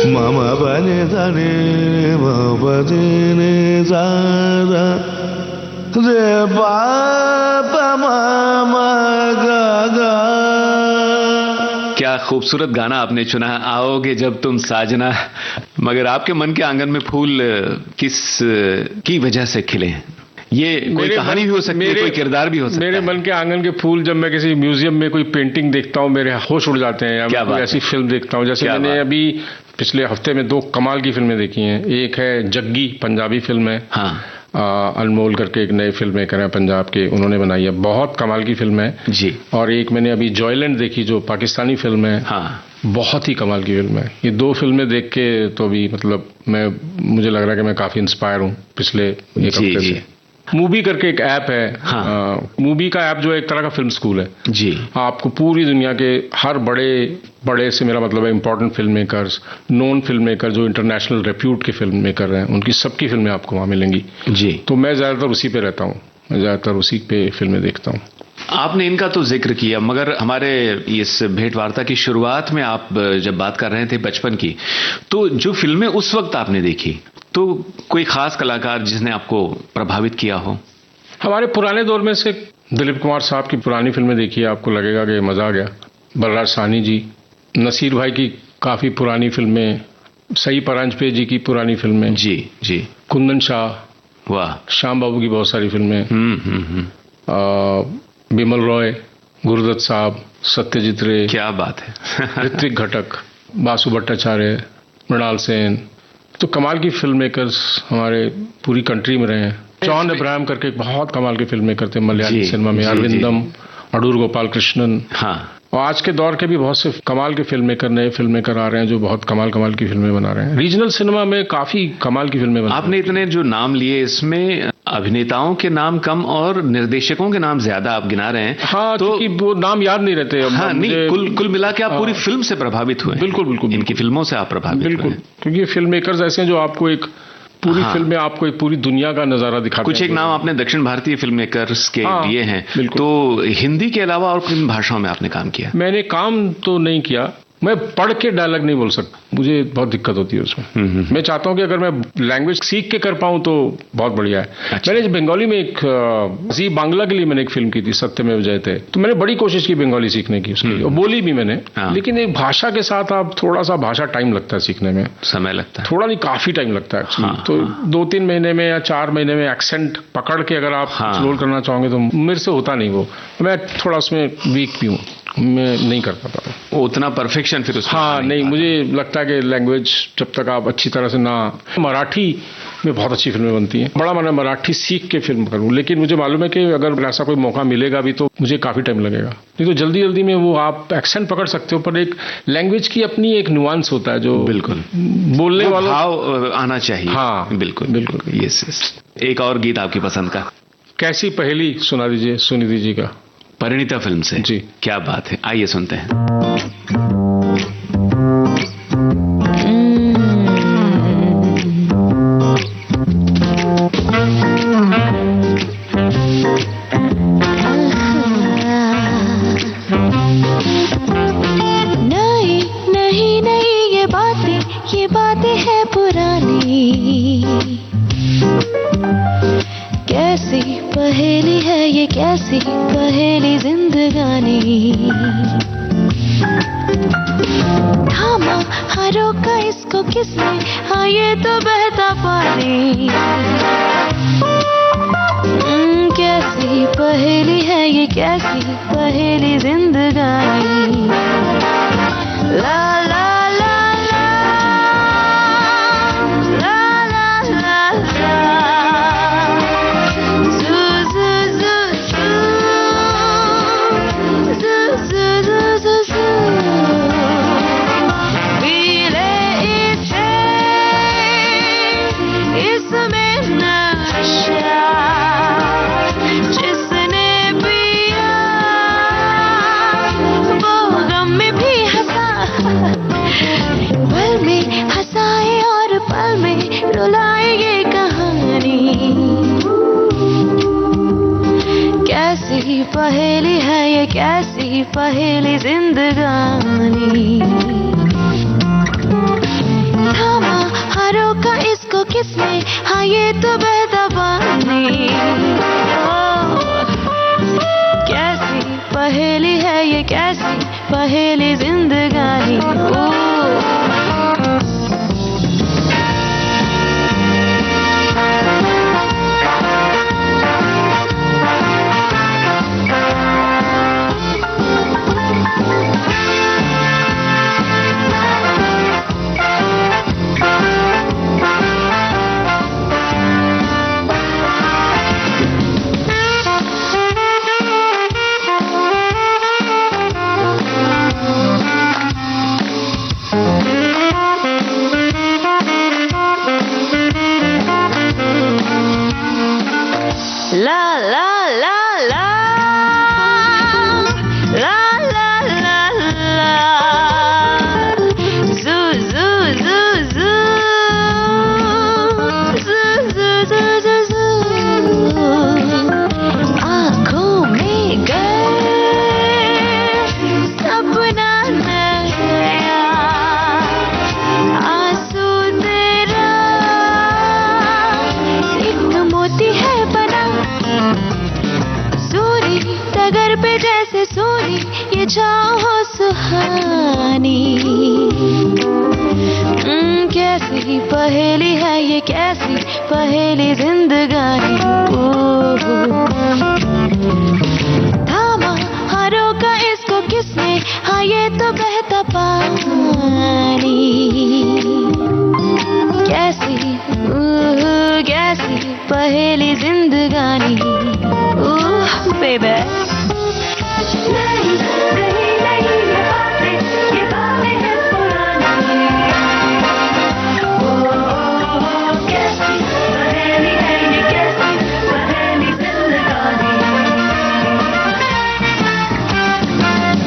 मामा बने धने बने ज़ारा रे बाबा मामा गागा। क्या खूबसूरत गाना आपने चुना है, आओगे जब तुम साजना। मगर आपके मन के आंगन में फूल किस की वजह से खिले हैं? ये कोई कहानी भी हो सकती है, कोई किरदार भी हो सकता है। मेरे मन के आंगन के फूल जब मैं किसी म्यूजियम में कोई पेंटिंग देखता हूँ मेरे होश उड़ जाते हैं, या कोई ऐसी फिल्म देखता हूँ। जैसे मैंने अभी पिछले हफ्ते में 2 कमाल की फिल्में देखी हैं। एक है जग्गी, पंजाबी फिल्म है। हाँ। अनमोल करके एक नए फिल्म मेकर हैं पंजाब के, उन्होंने बनाई है, बहुत कमाल की फिल्म है जी। और एक मैंने अभी जॉयलैंड देखी जो पाकिस्तानी फिल्म है। हाँ। बहुत ही कमाल की फिल्म है। ये 2 फिल्में देख के तो भी मतलब मुझे लग रहा है कि मैं काफी इंस्पायर हूँ पिछले एक हफ्ते से। मूवी करके एक ऐप है। हाँ। मूवी का ऐप जो है एक तरह का फिल्म स्कूल है जी। आपको पूरी दुनिया के हर बड़े से मेरा मतलब है important film makers, non film maker जो इंटरनेशनल रेप्यूट के फिल्म मेकर हैं, उनकी सबकी फिल्में आपको वहाँ मिलेंगी जी। तो मैं ज़्यादातर उसी पे रहता हूँ, मैं ज़्यादातर उसी पे फिल्में देखता हूँ। आपने इनका तो जिक्र किया, मगर हमारे इस भेंट वार्ता की शुरुआत में आप जब बात कर रहे थे बचपन की, तो जो फिल्में उस वक्त आपने देखी, तो कोई खास कलाकार जिसने आपको प्रभावित किया हो? हमारे पुराने दौर में से दिलीप कुमार साहब की पुरानी फिल्में देखिए, आपको लगेगा कि मजा आ गया। बलराज साहनी जी, नसीर भाई की काफी पुरानी फिल्में, सई परांजपे जी की पुरानी फिल्में जी जी, कुंदन शाह, वाह, श्याम बाबू की बहुत सारी फिल्में, बिमल रॉय, गुरुदत्त साहब, सत्यजीत रे, क्या बात है ऋत्विक घटक, बासु भट्टाचार्य, मृणाल सेन, तो कमाल की फिल्म मेकर्स हमारे पूरी कंट्री में रहे हैं। जॉन अब्राहम करके एक बहुत कमाल के फिल्म मेकर थे मलयाली सिनेमा में, अरविंदम, अडूर गोपाल कृष्णन। हाँ। और आज के दौर के भी बहुत से कमाल के फिल्म मेकर, नए फिल्म मेकर आ रहे हैं जो बहुत कमाल की फिल्में बना रहे हैं। रीजनल सिनेमा में काफी कमाल की फिल्में बना। आपने इतने जो नाम लिए, इसमें अभिनेताओं के नाम कम और निर्देशकों के नाम ज्यादा आप गिना रहे हैं। हाँ, तो वो नाम याद नहीं रहते। हाँ, नहीं, कुल मिला के आप पूरी फिल्म से प्रभावित हुए। बिल्कुल इनकी फिल्मों से आप प्रभावित बिल्कुल, क्योंकि फिल्म मेकर्स ऐसे हैं जो आपको एक पूरी फिल्म में आपको एक पूरी दुनिया का नजारा दिखाते हैं। कुछ एक नाम आपने दक्षिण भारतीय फिल्म मेकर्स के लिए हैं, तो हिंदी के अलावा और किन भाषाओं में आपने काम किया? मैंने काम तो नहीं किया, मैं पढ़ के डायलॉग नहीं बोल सकता, मुझे बहुत दिक्कत होती है उसमें। मैं चाहता हूं कि अगर मैं लैंग्वेज सीख के कर पाऊं तो बहुत बढ़िया है। अच्छा। मैंने बंगाली में एक जी बांग्ला के लिए मैंने एक फिल्म की थी, सत्यमेव जयते, तो मैंने बड़ी कोशिश की बंगाली सीखने की उसकी, और बोली भी मैंने। लेकिन एक भाषा के साथ आप थोड़ा सा भाषा टाइम लगता है सीखने में, समय लगता है, थोड़ा नहीं काफी टाइम लगता है। तो 2-3 महीने में या 4 महीने में एक्सेंट पकड़ के अगर आप रोल करना चाहोगे तो मेरे से होता नहीं वो, मैं थोड़ा उसमें वीक भी हूँ, मैं नहीं कर पाता उतना परफेक्शन फिर उसमें। हाँ, नहीं, मुझे लगता है कि लैंग्वेज जब तक आप अच्छी तरह से ना, मराठी में बहुत अच्छी फिल्में बनती हैं, बड़ा मन मराठी सीख के फिल्म करूं, लेकिन मुझे मालूम है कि अगर ऐसा कोई मौका मिलेगा भी तो मुझे काफी टाइम लगेगा। नहीं तो जल्दी जल्दी में वो आप एक्सेंट पकड़ सकते हो, पर एक लैंग्वेज की अपनी एक नुआंस होता है जो बिल्कुल बोलने वाला भाव आना चाहिए। हाँ, बिल्कुल। यस। एक और गीत आपकी पसंद का? कैसी पहेली सुना दीजिए सुनिधि जी का। परिणीता फिल्म से जी। क्या बात है, आइए सुनते हैं। नहीं नहीं नहीं, ये बातें है पुरानी। कैसी पहेली है ये, कैसी पहेली जिंदगानी। थामा हारों का इसको किसने, हाँ ये तो बहता पानी। कैसी पहेली है ये, कैसी पहेली जिंदगानी। ला ला ला ला ला ला ला ला। Zu zu zu zu zu zu zu zu. पीले इसे इसमें नशा, जिसने पिया वो गम में भी हंसा। पल में हंसाए और पल में रुलाए ये कहानी। कैसी पहेली है ये, कैसी पहेली जिंदगानी। थामा हारों का इसको किसने, हाँ ये तो बहता पानी। कैसी पहेली है ये, कैसी पहेली जिंदगानी। La la la la la la la la. Zoo zoo zoo zoo zoo zoo zoo zoo zoo. आँखों में गए सपना नया, आंसू तेरा एक मोती है बना। सूरी टगर पे जैसे सूरी ये चाहो सुहानी। कैसी पहेली है ये, कैसी पहेली जिंदगानी। थामा हारों का इसको किसने, हाँ ये तो बहता पानी। कैसी कैसी पहेली जिंदगानी। बेबे नहीं नहीं नहीं, ये बातें हैं पुरानी। कैसी पहेली है ये, कैसी पहेली जिंदगानी।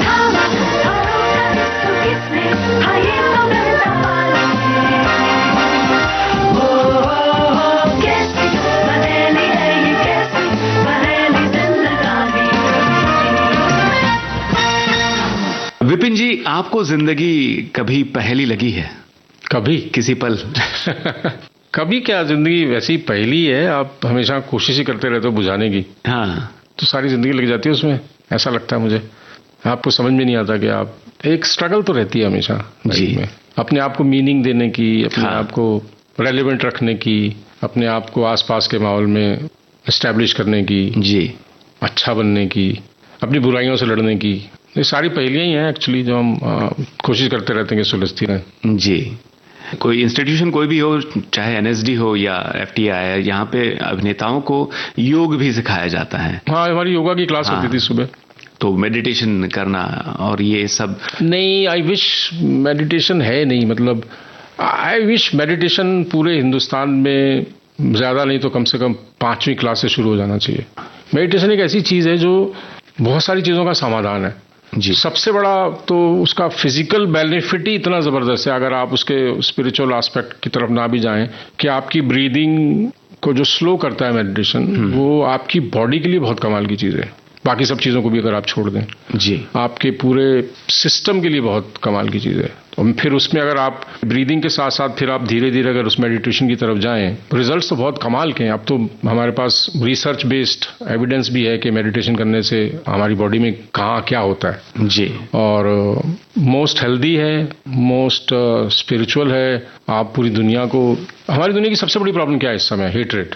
थामा हारों का इसको किसने, हाँ ये तो बहता पानी। कैसी पहेली है ये, कैसी पहेली जिंदगानी। विपिन जी, आपको जिंदगी कभी पहेली लगी है? कभी किसी पल? कभी क्या, जिंदगी वैसी पहेली है, आप हमेशा कोशिश ही करते रहते हो बुझाने की, हाँ, तो सारी जिंदगी लग जाती है उसमें, ऐसा लगता है मुझे। आपको समझ में नहीं आता कि आप, एक स्ट्रगल तो रहती है हमेशा जी में, अपने आप को मीनिंग देने की, अपने हाँ। आप को रेलेवेंट रखने की, अपने आप को आसपास के माहौल में एस्टैब्लिश करने की, जी, अच्छा बनने की, अपनी बुराइयों से लड़ने की। ये सारी पहेलियां ही हैं एक्चुअली, जो हम कोशिश करते रहते हैं कि सुलझती रहें। जी। कोई इंस्टीट्यूशन कोई भी हो, चाहे एनएसडी हो या एफटीआई, यहाँ पे अभिनेताओं को योग भी सिखाया जाता है। हाँ, हमारी योगा की क्लास हाँ। होती थी सुबह। तो मेडिटेशन करना और ये सब? नहीं, आई विश मेडिटेशन है नहीं, मतलब आई विश मेडिटेशन पूरे हिंदुस्तान में ज़्यादा नहीं तो कम से कम 5वीं क्लास से शुरू हो जाना चाहिए। मेडिटेशन एक ऐसी चीज़ है जो बहुत सारी चीज़ों का समाधान है जी। सबसे बड़ा तो उसका फिजिकल बेनिफिट ही इतना ज़बरदस्त है, अगर आप उसके स्पिरिचुअल एस्पेक्ट की तरफ ना भी जाएं, कि आपकी ब्रीदिंग को जो स्लो करता है मेडिटेशन, वो आपकी बॉडी के लिए बहुत कमाल की चीज़ है। बाकी सब चीज़ों को भी अगर आप छोड़ दें, जी, आपके पूरे सिस्टम के लिए बहुत कमाल की चीज़ है। और फिर उसमें अगर आप ब्रीदिंग के साथ साथ फिर आप धीरे धीरे अगर उस मेडिटेशन की तरफ जाएं, रिजल्ट्स तो बहुत कमाल के हैं। अब तो हमारे पास रिसर्च बेस्ड एविडेंस भी है कि मेडिटेशन करने से हमारी बॉडी में कहाँ क्या होता है जी। और मोस्ट हेल्दी है, मोस्ट स्पिरिचुअल है। आप पूरी दुनिया को, हमारी दुनिया की सबसे बड़ी प्रॉब्लम क्या है इस समय? हेटरेट।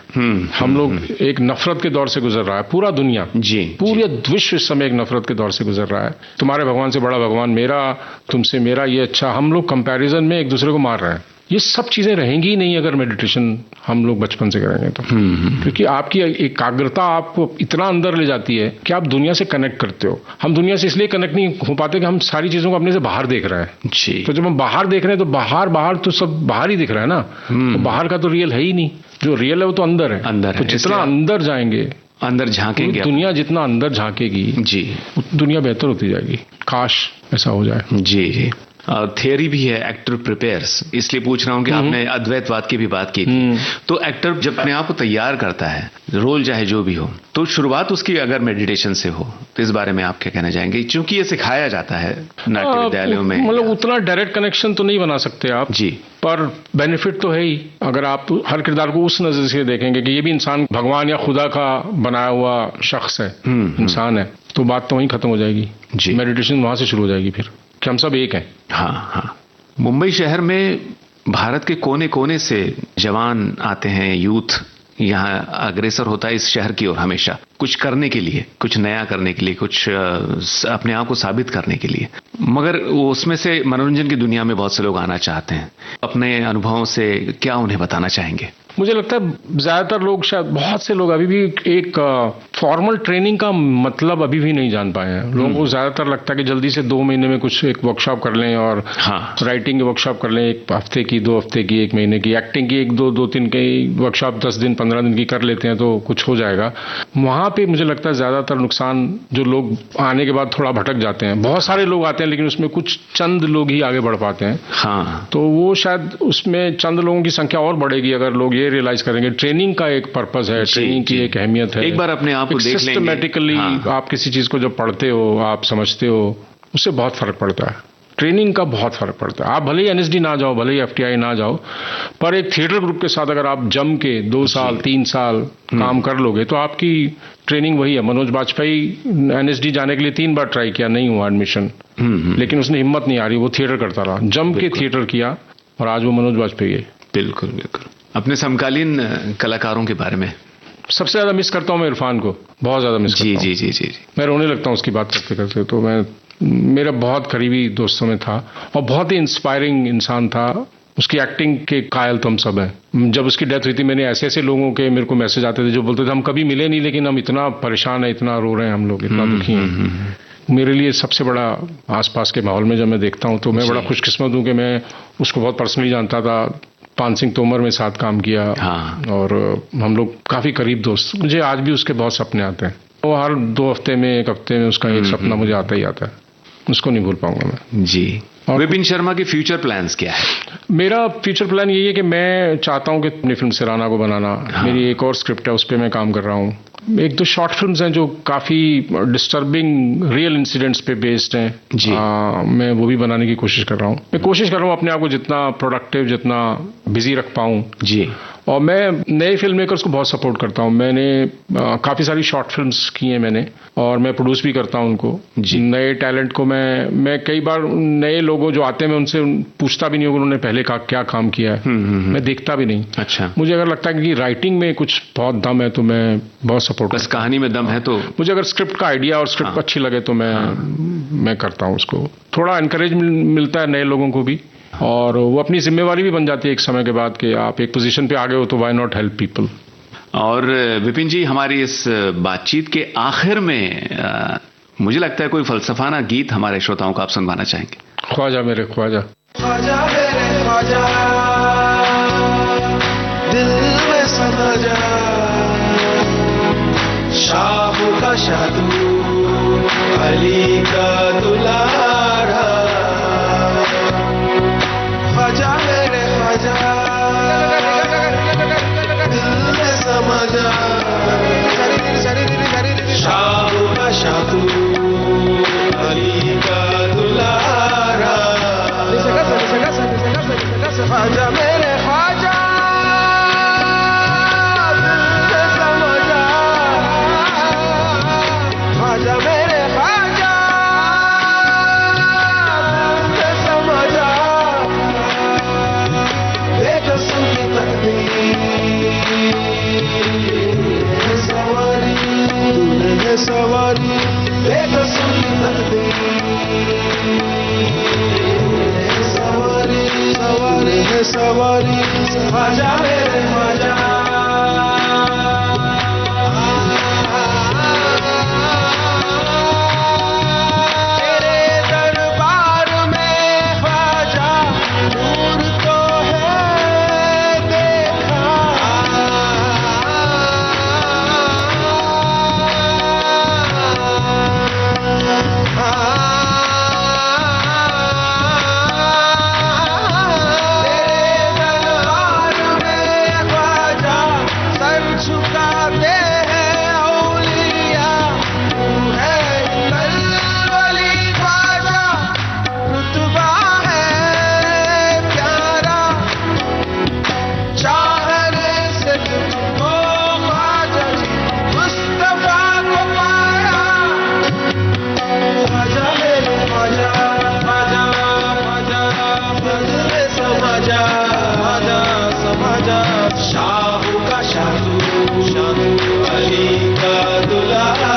हम लोग एक नफरत के दौर से गुजर रहा है पूरा दुनिया जी। पूरे विश्व इस समय एक नफरत के दौर से गुजर रहा है। तुम्हारे भगवान से बड़ा भगवान मेरा, तुमसे मेरा, ये अच्छा। हम लोग कंपैरिजन में एक दूसरे को मार रहे हैं। ये सब चीजें रहेंगी ही नहीं अगर मेडिटेशन हम लोग बचपन से करेंगे तो। क्योंकि आपकी एकाग्रता आपको इतना अंदर ले जाती है कि आप दुनिया से कनेक्ट करते हो। हम दुनिया से इसलिए कनेक्ट नहीं हो पाते कि हम सारी चीजों को अपने से बाहर देख रहे हैं जी। तो जब हम बाहर देख रहे हैं तो बाहर तो सब बाहर ही दिख रहा है ना, तो बाहर का तो रियल है ही नहीं। जो रियल है वो तो अंदर है। अंदर है। तो जितना अंदर जाएंगे, अंदर झांकेंगे, दुनिया जितना अंदर झांकेगी जी, दुनिया बेहतर होती जाएगी। काश ऐसा हो जाए। जी जी। थियरी भी है एक्टर प्रिपेयर्स, इसलिए पूछ रहा हूं कि आपने अद्वैतवाद की भी बात की थी। तो एक्टर जब अपने आप को तैयार करता है, रोल चाहे जो भी हो, तो शुरुआत उसकी अगर मेडिटेशन से हो, तो इस बारे में आप क्या कहना चाहेंगे? क्योंकि ये सिखाया जाता है नाट्य विद्यालयों में। मतलब उतना डायरेक्ट कनेक्शन तो नहीं बना सकते आप जी, पर बेनिफिट तो है ही। अगर आप हर किरदार को उस नजर से देखेंगे कि ये भी इंसान भगवान या खुदा का बनाया हुआ शख्स है, इंसान है, तो बात तो वहीं खत्म हो जाएगी जी। मेडिटेशन वहां से शुरू हो जाएगी फिर कि हम सब एक हैं। हाँ हाँ। मुंबई शहर में भारत के कोने कोने से जवान आते हैं, यूथ यहाँ अग्रसर होता है इस शहर की ओर, हमेशा कुछ करने के लिए, कुछ नया करने के लिए, कुछ अपने आप को साबित करने के लिए। मगर उसमें से मनोरंजन की दुनिया में बहुत से लोग आना चाहते हैं। अपने अनुभवों से क्या उन्हें बताना चाहेंगे? मुझे लगता है ज्यादातर लोग, शायद बहुत से लोग अभी भी एक फॉर्मल ट्रेनिंग का मतलब अभी भी नहीं जान पाए हैं। लोगों को ज्यादातर लगता है कि जल्दी से 2 महीने में कुछ एक वर्कशॉप कर लें और राइटिंग की वर्कशॉप कर लें, 1 हफ्ते की, 2 हफ्ते की, 1 महीने की, एक्टिंग की 1-2-3 की वर्कशॉप 10 दिन 15 दिन की कर लेते हैं तो कुछ हो जाएगा। वहां पे मुझे लगता है ज्यादातर नुकसान जो लोग आने के बाद थोड़ा भटक जाते हैं। बहुत सारे लोग आते हैं लेकिन उसमें कुछ चंद लोग ही आगे बढ़ पाते हैं। हाँ, तो वो शायद उसमें चंद लोगों की संख्या और बढ़ेगी अगर लोग ये रियलाइज करेंगे ट्रेनिंग का एक पर्पस है, ट्रेनिंग की एक अहमियत है। एक बार अपने आप को देख लेंगे, सिस्टमैटिकली आप किसी चीज को जब पढ़ते हो, आप समझते हो, उससे बहुत फर्क पड़ता है। ट्रेनिंग का बहुत फर्क पड़ता है। आप भले ही एनएसडी ना जाओ, भले ही एफटीआई ना जाओ, पर एक थिएटर ग्रुप के साथ अगर आप जम के 2 साल 3 साल काम कर लोगे तो आपकी ट्रेनिंग वही है। मनोज बाजपेयी एनएसडी जाने के लिए 3 बार ट्राई किया, नहीं हुआ एडमिशन, लेकिन उसने हिम्मत नहीं आ रही, वो थिएटर करता रहा, जम के थिएटर किया और आज वो मनोज बाजपेयी है। बिल्कुल बिल्कुल। अपने समकालीन कलाकारों के बारे में? सबसे ज्यादा मिस करता हूं मैं इरफान को, बहुत ज्यादा मिस करता हूं। जी जी जी। मैं रोने लगता हूं उसकी बात करते करते। तो मैं मेरा बहुत करीबी दोस्तों में था और बहुत ही इंस्पायरिंग इंसान था। उसकी एक्टिंग के कायल तो हम सब हैं। जब उसकी डेथ हुई थी, मैंने ऐसे ऐसे लोगों के मेरे को मैसेज आते थे जो बोलते थे हम कभी मिले नहीं लेकिन हम इतना परेशान है, इतना रो रहे हैं हम लोग, इतना दुखी हैं। मेरे लिए सबसे बड़ा आसपास के माहौल में जब मैं देखता हूं तो मैं बड़ा खुशकिस्मत हूं कि मैं उसको बहुत पर्सनली जानता था। पान सिंह तोमर में साथ काम किया और हम लोग काफी करीब दोस्त। मुझे आज भी उसके बहुत सपने आते हैं। वो हर 2 हफ्ते में, 1 हफ्ते में उसका एक सपना मुझे आता ही आता है, उसको नहीं भूल पाऊंगा मैं। जी। विपिन शर्मा के फ्यूचर प्लान्स क्या है? मेरा फ्यूचर प्लान यही है कि मैं चाहता हूं कि अपनी फिल्म सिराना को बनाना। मेरी एक और स्क्रिप्ट है, उस पर मैं काम कर रहा हूं। 1-2 शॉर्ट फिल्म्स हैं जो काफी डिस्टर्बिंग रियल इंसिडेंट्स पे बेस्ड हैं जी। मैं वो भी बनाने की कोशिश कर रहा हूं। मैं कोशिश कर रहा हूं अपने आप को जितना प्रोडक्टिव, जितना बिजी रख पाऊं जी। और मैं नए फिल्म मेकर्स को बहुत सपोर्ट करता हूं। मैंने काफी सारी शॉर्ट फिल्म्स की हैं मैंने, और मैं प्रोड्यूस भी करता हूं उनको जी। नए टैलेंट को मैं कई बार नए लोगों जो आते हैं मैं उनसे पूछता भी नहीं हूं उन्होंने पहले क्या काम किया है। मैं देखता भी नहीं। अच्छा। मुझे अगर लगता है कि राइटिंग में कुछ बहुत दम है तो मैं बहुत सपोर्ट, बस कहानी में दम है तो मुझे अगर स्क्रिप्ट का आइडिया और स्क्रिप्ट अच्छी लगे तो मैं करता हूं उसको। थोड़ा एनकरेज मिलता है नए लोगों को भी, और वो अपनी जिम्मेवारी भी बन जाती है एक समय के बाद कि आप एक पोजीशन पे आ गए हो तो व्हाई नॉट हेल्प पीपल। और विपिन जी, हमारी इस बातचीत के आखिर में मुझे लगता है कोई फलसफाना गीत हमारे श्रोताओं को आप सुनवाना चाहेंगे। ख्वाजा मेरे ख्वाजा, ख्वाजा मेरे ख्वाजा, दिल में समा जा, शाम का शादू अली का दुलारा ख्वाजा मेरे ख्वाजा दिल में समा जा शाहू का शाहू अली का दुलारा ख्वाजा मेरे ख्वाजा सवारी बेकसूर सवारी सवारी है सवारी ख्वाजा मेरे ख्वाजा तेरे दरबार में ख्वाजा दूर तो है देखा शाहू का शाहू शाहू अली का दुलारा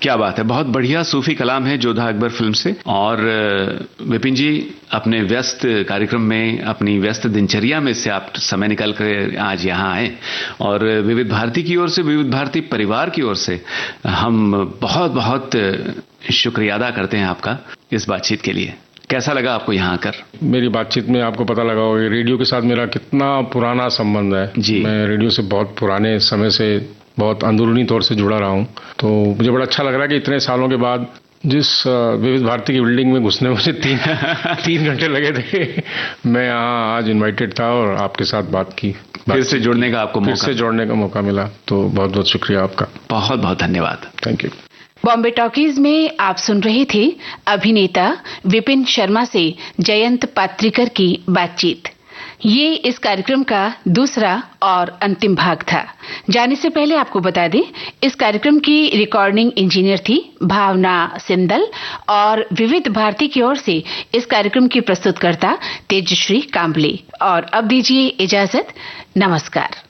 क्या बात है, बहुत बढ़िया सूफी कलाम है जोधा अकबर फिल्म से। और विपिन जी, अपने व्यस्त कार्यक्रम में, अपनी व्यस्त दिनचर्या में से आप समय निकाल कर आज यहाँ आए और विविध भारती की ओर से, विविध भारती परिवार की ओर से हम बहुत बहुत शुक्रिया अदा करते हैं आपका इस बातचीत के लिए। कैसा लगा आपको यहाँ आकर? मेरी बातचीत में आपको पता लगा होगा रेडियो के साथ मेरा कितना पुराना संबंध है जी। मैं रेडियो से बहुत पुराने समय से बहुत अंदरूनी तौर से जुड़ा रहा हूँ, तो मुझे बड़ा अच्छा लग रहा है कि इतने सालों के बाद जिस विविध भारती की बिल्डिंग में घुसने में मुझे तीन घंटे लगे थे, मैं यहाँ आज इनवाइटेड था और आपके साथ बात की, फिर से जुड़ने का आपको फिर से जोड़ने का मौका मिला, तो बहुत बहुत शुक्रिया आपका। बहुत बहुत धन्यवाद। Thank you. बॉम्बे टॉकीज में आप सुन रहे थे अभिनेता विपिन शर्मा से जयंत पात्रिकर की बातचीत। ये इस कार्यक्रम का दूसरा और अंतिम भाग था। जाने से पहले आपको बता दें, इस कार्यक्रम की रिकॉर्डिंग इंजीनियर थी भावना सिंदल और विविध भारती की ओर से इस कार्यक्रम की प्रस्तुतकर्ता तेजश्री कांबले। और अब दीजिए इजाजत, नमस्कार।